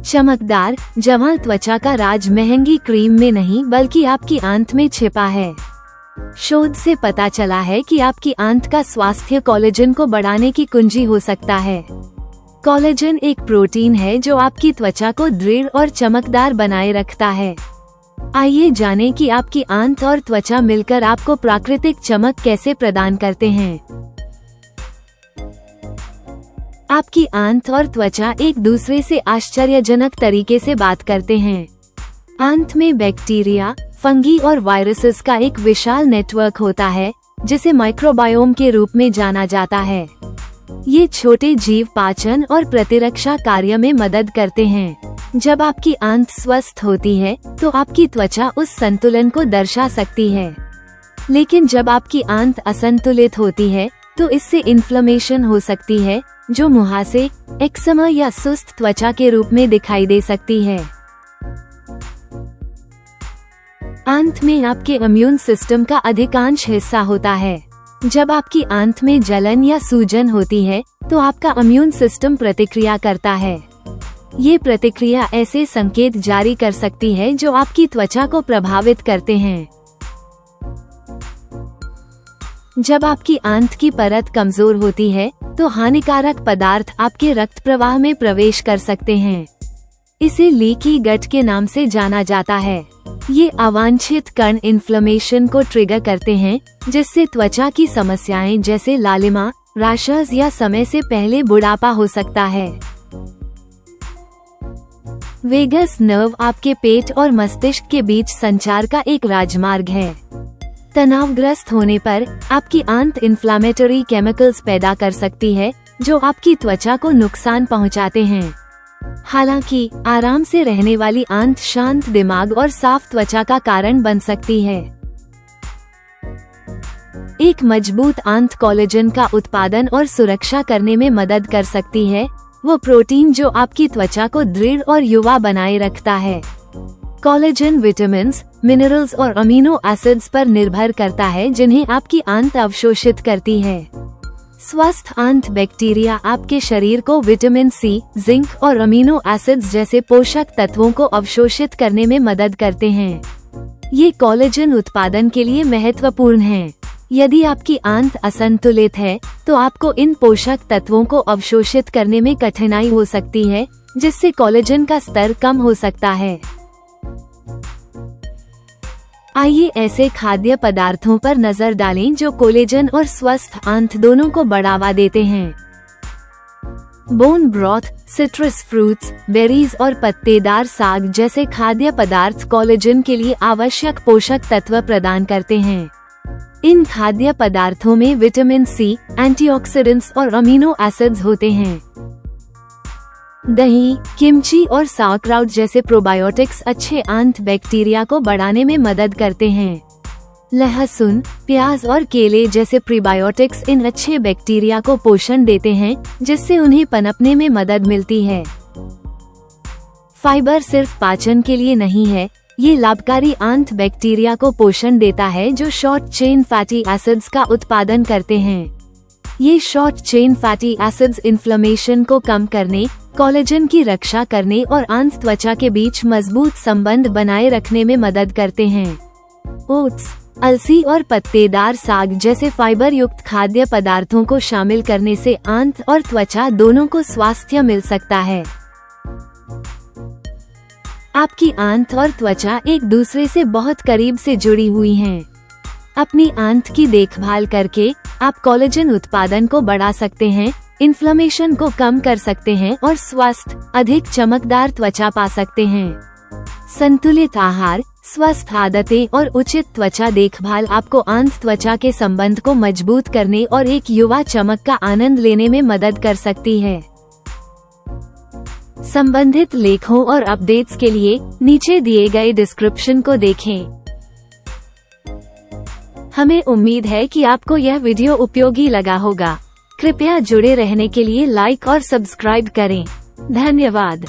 चमकदार, जवां त्वचा का राज महंगी क्रीम में नहीं बल्कि आपकी आंत में छिपा है। शोध से पता चला है कि आपकी आंत का स्वास्थ्य कोलेजन को बढ़ाने की कुंजी हो सकता है। कोलेजन एक प्रोटीन है जो आपकी त्वचा को दृढ़ और चमकदार बनाए रखता है। आइए जानें कि आपकी आंत और त्वचा मिलकर आपको प्राकृतिक चमक कैसे प्रदान करते हैं। आपकी आंत और त्वचा एक दूसरे से आश्चर्यजनक तरीके से बात करते हैं। आंत में बैक्टीरिया, फंगी और वायरसेस का एक विशाल नेटवर्क होता है जिसे माइक्रोबायोम के रूप में जाना जाता है। ये छोटे जीव पाचन और प्रतिरक्षा कार्य में मदद करते हैं। जब आपकी आंत स्वस्थ होती है तो आपकी त्वचा उस संतुलन को दर्शा सकती है, लेकिन जब आपकी आंत असंतुलित होती है तो इससे इन्फ्लेमेशन हो सकती है जो मुहासे, एक्जिमा या सुस्त त्वचा के रूप में दिखाई दे सकती है। आंत में आपके इम्यून सिस्टम का अधिकांश हिस्सा होता है। जब आपकी आंत में जलन या सूजन होती है तो आपका इम्यून सिस्टम प्रतिक्रिया करता है। ये प्रतिक्रिया ऐसे संकेत जारी कर सकती है जो आपकी त्वचा को प्रभावित करते हैं। जब आपकी आंत की परत कमजोर होती है तो हानिकारक पदार्थ आपके रक्त प्रवाह में प्रवेश कर सकते हैं। इसे लीकी गट के नाम से जाना जाता है। ये अवांछित कण इन्फ्लेमेशन को ट्रिगर करते हैं, जिससे त्वचा की समस्याएं जैसे लालिमा, रैशेस या समय से पहले बुढ़ापा हो सकता है। वेगस नर्व आपके पेट और मस्तिष्क के बीच संचार का एक राजमार्ग है। तनावग्रस्त होने पर आपकी आंत इन्फ्लेमेटरी केमिकल्स पैदा कर सकती है जो आपकी त्वचा को नुकसान पहुंचाते हैं। हालांकि आराम से रहने वाली आंत शांत दिमाग और साफ त्वचा का कारण बन सकती है। एक मजबूत आंत कोलेजन का उत्पादन और सुरक्षा करने में मदद कर सकती है, वो प्रोटीन जो आपकी त्वचा को दृढ़ और युवा बनाए रखता है। कोलेजन विटामिन्स, मिनरल्स और अमीनो एसिड्स पर निर्भर करता है जिन्हें आपकी आंत अवशोषित करती है। स्वस्थ आंत बैक्टीरिया आपके शरीर को विटामिन सी, जिंक और अमीनो एसिड्स जैसे पोषक तत्वों को अवशोषित करने में मदद करते हैं। ये कोलेजन उत्पादन के लिए महत्वपूर्ण है। यदि आपकी आंत असंतुलित है तो आपको इन पोषक तत्वों को अवशोषित करने में कठिनाई हो सकती है, जिससे कोलेजन का स्तर कम हो सकता है। आइए ऐसे खाद्य पदार्थों पर नजर डालें जो कोलेजन और स्वस्थ आंत दोनों को बढ़ावा देते हैं। Bone broth, citrus fruits, berries और पत्तेदार साग जैसे खाद्य पदार्थ कोलेजन के लिए आवश्यक पोषक तत्व प्रदान करते हैं। इन खाद्य पदार्थों में विटामिन सी, एंटीऑक्सीडेंट्स और अमीनो एसिड्स होते हैं। दही, किमची और sauerkraut जैसे प्रोबायोटिक्स अच्छे आंत बैक्टीरिया को बढ़ाने में मदद करते हैं। लहसुन, प्याज और केले जैसे प्रीबायोटिक्स इन अच्छे बैक्टीरिया को पोषण देते हैं, जिससे उन्हें पनपने में मदद मिलती है। फाइबर सिर्फ पाचन के लिए नहीं है, ये लाभकारी आंत बैक्टीरिया को पोषण देता है जो शॉर्ट चेन फैटी एसिड्स का उत्पादन करते हैं। ये short chain fatty acids inflammation को कम करने, कोलेजन की रक्षा करने और आंत त्वचा के बीच मजबूत संबंध बनाए रखने में मदद करते हैं। ओट्स, अलसी और पत्तेदार साग जैसे फाइबर युक्त खाद्य पदार्थों को शामिल करने से आंत और त्वचा दोनों को स्वास्थ्य मिल सकता है। आपकी आंत और त्वचा एक दूसरे से बहुत करीब से जुड़ी हुई हैं। अपनी आंत की देखभाल करके आप कोलेजन उत्पादन को बढ़ा सकते हैं, इन्फ्लेमेशन को कम कर सकते हैं और स्वस्थ, अधिक चमकदार त्वचा पा सकते हैं। संतुलित आहार, स्वस्थ आदतें और उचित त्वचा देखभाल आपको आंत त्वचा के संबंध को मजबूत करने और एक युवा चमक का आनंद लेने में मदद कर सकती है। संबंधित लेखों और अपडेट्स के लिए नीचे दिए गए डिस्क्रिप्शन को देखें। हमें उम्मीद है कि आपको यह वीडियो उपयोगी लगा होगा। कृपया जुड़े रहने के लिए लाइक और सब्सक्राइब करें। धन्यवाद।